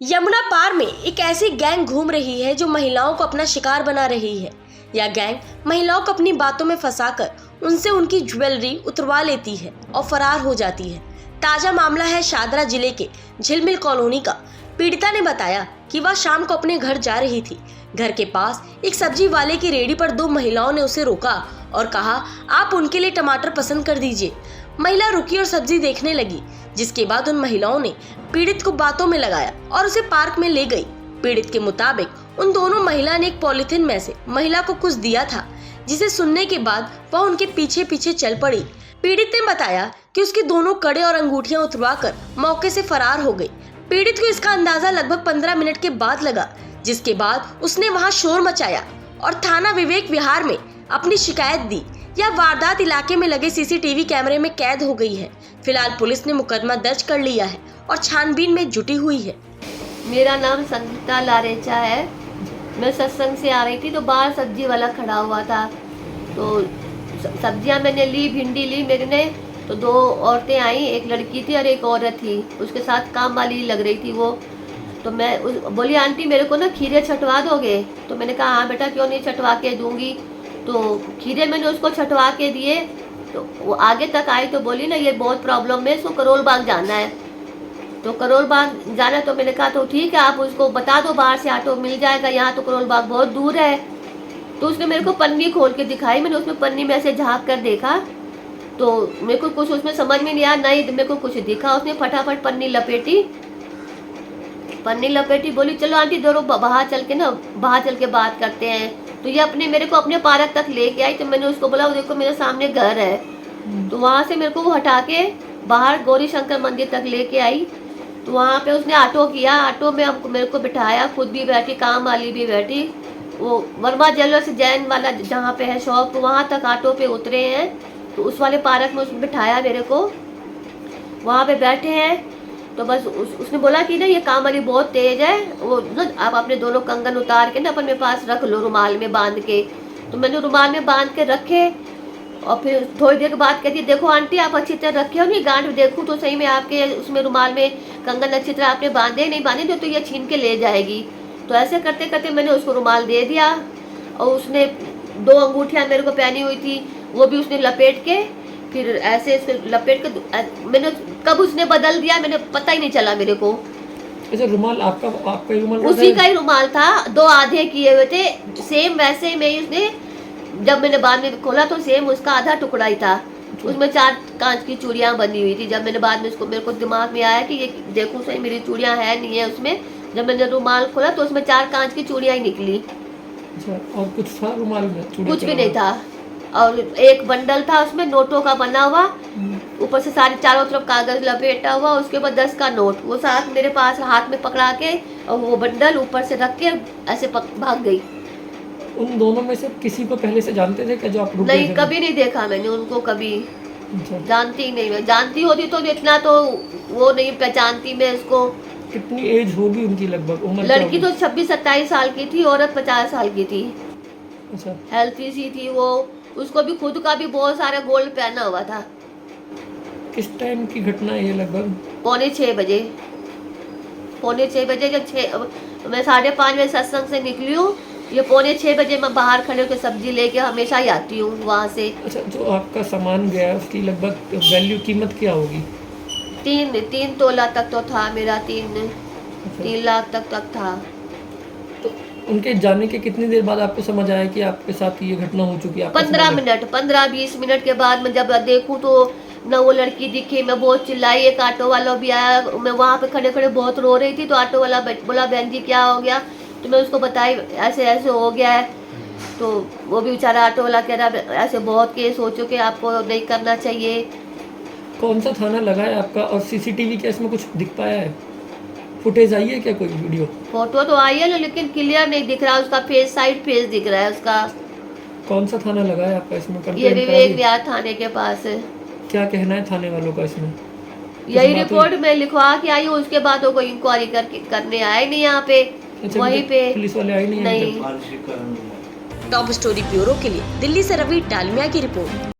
यमुना पार में एक ऐसी गैंग घूम रही है जो महिलाओं को अपना शिकार बना रही है। यह गैंग महिलाओं को अपनी बातों में फंसाकर उनसे उनकी ज्वेलरी उतरवा लेती है और फरार हो जाती है। ताजा मामला है शादरा जिले के झिलमिल कॉलोनी का। पीड़िता ने बताया कि वह शाम को अपने घर जा रही थी। घर के पास एक सब्जी वाले की रेहड़ी पर दो महिलाओं ने उसे रोका और कहा, आप उनके लिए टमाटर पसंद कर दीजिए। महिला रुकी और सब्जी देखने लगी, जिसके बाद उन महिलाओं ने पीड़ित को बातों में लगाया और उसे पार्क में ले गई। पीड़ित के मुताबिक उन दोनों महिला ने एक पॉलिथीन में से महिला को कुछ दिया था, जिसे सुनने के बाद वह उनके पीछे पीछे चल पड़ी। पीड़ित ने बताया कि उसकी दोनों कड़े और अंगूठियां उतरवाकर मौके से फरार हो गई। पीड़ित को इसका अंदाजा लगभग 15 मिनट के बाद लगा, जिसके बाद उसने वहां शोर मचाया और थाना विवेक विहार में अपनी शिकायत दी। यह वारदात इलाके में लगे सीसीटीवी कैमरे में कैद हो गई है। फिलहाल पुलिस ने मुकदमा दर्ज कर लिया है और छानबीन में जुटी हुई है। मेरा नाम संगीता लारेचा है। मैं सत्संग से आ रही थी तो बाहर सब्जी वाला खड़ा हुआ था, तो सब्जियां मैंने ली, भिंडी ली मेरे ने, तो दो औरतें आई, एक लड़की थी और एक औरत थी, उसके साथ काम वाली लग रही थी वो। तो मैं बोली, आंटी मेरे को ना खीरे छटवा दोगे? तो मैंने कहा हाँ बेटा, क्यों नहीं, छटवा के दूंगी। तो खीरे मैंने उसको छटवा के दिए। तो वो आगे तक आई तो बोली ना, ये बहुत प्रॉब्लम है, इसको करोल बाग जाना है। तो करोल बाग जाना, तो मैंने कहा तो ठीक है, आप उसको बता दो, बाहर से ऑटो मिल जाएगा, यहाँ तो करोल बाग बहुत दूर है। तो उसने मेरे को पन्नी खोल के दिखाई। मैंने उसमें पन्नी में ऐसे झाँक कर देखा तो मेरे को कुछ उसमें समझ में नहीं आया, नहीं मेरे को कुछ दिखा। उसने फटाफट पन्नी लपेटी, बोली चलो आंटी दोनों बाहर चल के बात करते हैं। तो ये मेरे को अपने पार्क तक लेके आई। तो मैंने उसको बोला, देखो मेरे सामने घर है। तो वहाँ से मेरे को वो हटा के बाहर गौरी शंकर मंदिर तक लेके आई। तो वहाँ पे उसने ऑटो किया, ऑटो में मेरे को बिठाया, खुद भी बैठी, काम वाली भी बैठी। वो वर्मा ज्वेलर्स जैन वाला जहाँ पे है शॉप, वहाँ तक ऑटो पे उतरे हैं। तो उस वाले पार्क में उसने बिठाया मेरे को, वहाँ पे बैठे हैं। तो बस उसने बोला कि ना ये काम वाली बहुत तेज है, वो ना आप अपने दोनों कंगन उतार के ना अपने पास रख लो रुमाल में बांध के। तो मैंने रुमाल में बांध के रखे और फिर थोड़ी देर के बाद कहती, देखो आंटी आप अच्छी तरह रखे हो नहीं, गांठ देखूँ तो सही में आपके उसमें रुमाल में कंगन अच्छी तरह आपने बांधे नहीं बांधे तो ये छीन के ले जाएगी। तो ऐसे करते करते मैंने उसको रुमाल दे दिया और उसने दो अंगूठियाँ मेरे को पहनी हुई थी, वो भी उसने लपेट के, फिर ऐसे लपेट के मैंने कब उसने बदल दिया मैंने पता ही नहीं चला मेरे को। अच्छा, रुमाल आपका ही रुमाल? उसी का ही रुमाल था, दो आधे किए हुए थे सेम वैसे में। उसने जब मैंने बाद में खोला तो सेम उसका आधा टुकड़ा ही था। उसमें 4 कांच की चूड़ियां बनी हुई थी। जब मैंने बाद में मेरे को दिमाग में आया कि ये देखूं सही मेरी चूड़ियां है नहीं है उसमें, जब मैंने रुमाल खोला तो उसमें 4 कांच की चूड़ियां ही निकली। अच्छा, और कुछ था रुमाल में? कुछ भी नहीं था। और एक बंडल था उसमें नोटों का बना हुआ, ऊपर से सारे चारों तरफ कागज लपेटा हुआ, उसके बाद 10 का नोट, वो साथ मेरे पास हाथ में पकड़ा के और वो बंडल ऊपर से रख के ऐसे भाग गई। उन दोनों में से किसी को पहले से जानते थे क्या जो आप रुक नहीं, कभी नहीं देखा मैंने उनको, कभी जानती ही नहीं। मैं जानती होती तो इतना तो वो नहीं पहचानती मैं उसको। कितनी एज होगी उनकी लगभग उम्र? लड़की तो 26-27 साल की थी, औरत 50 साल की थी। अच्छा, हेल्थी सी थी वो, उसको भी खुद का भी बहुत सारा गोल्ड पहना हुआ था। किस टाइम की घटना है ये लगभग? पौने 6 बजे जब मैं 5:30 बजे सत्संग से निकली हूँ, ये पौने 6 बजे मैं बाहर खड़े होकर सब्जी लेके हमेशा ही आती हूँ वहाँ से। अच्छा, जो आपका सामान गया उसकी लगभग वैल्यू कीमत क्या होगी? 3 तोला तक तो था मेरा, 3 लाख तक था। तो उनके जाने के कितनी देर बाद आपको समझ आया कि आपके साथ ये घटना हो चुकी है? 15-20 मिनट के बाद मैं जब देखूँ तो न वो लड़की दिखी। मैं बहुत चिल्लाई, एक ऑटो वाला भी आया, मैं वहाँ पे खड़े खड़े बहुत रो रही थी। तो ऑटो वाला बोला, बहन जी क्या हो गया? तो मैं उसको बताई ऐसे ऐसे हो गया है। तो वो भी बेचारा ऑटो वाला कह रहा, ऐसे बहुत केस हो चुके, आपको नहीं करना चाहिए। कौन सा थाना लगा है आपका? और सीसीटीवी केस में कुछ दिख पाया है? फुटेज आई है क्या, कोई वीडियो? फोटो तो आई है ना, लेकिन क्लियर नहीं दिख रहा उसका फेस, साइड फेस दिख रहा है उसका। कौन सा थाना लगा है आपका इसमें? ये विवेक विहार थाने के पास है। क्या कहना है थाने वालों का इसमें? यही रिपोर्ट में लिखवा के आई हूँ, उसके बाद वो कोई इंक्वायरी करने आए नहीं यहाँ पे। अच्छा, वहीं पे पुलिस वाले आए नहीं? टॉप स्टोरी ब्यूरो के लिए दिल्ली से रवि डालमिया की रिपोर्ट।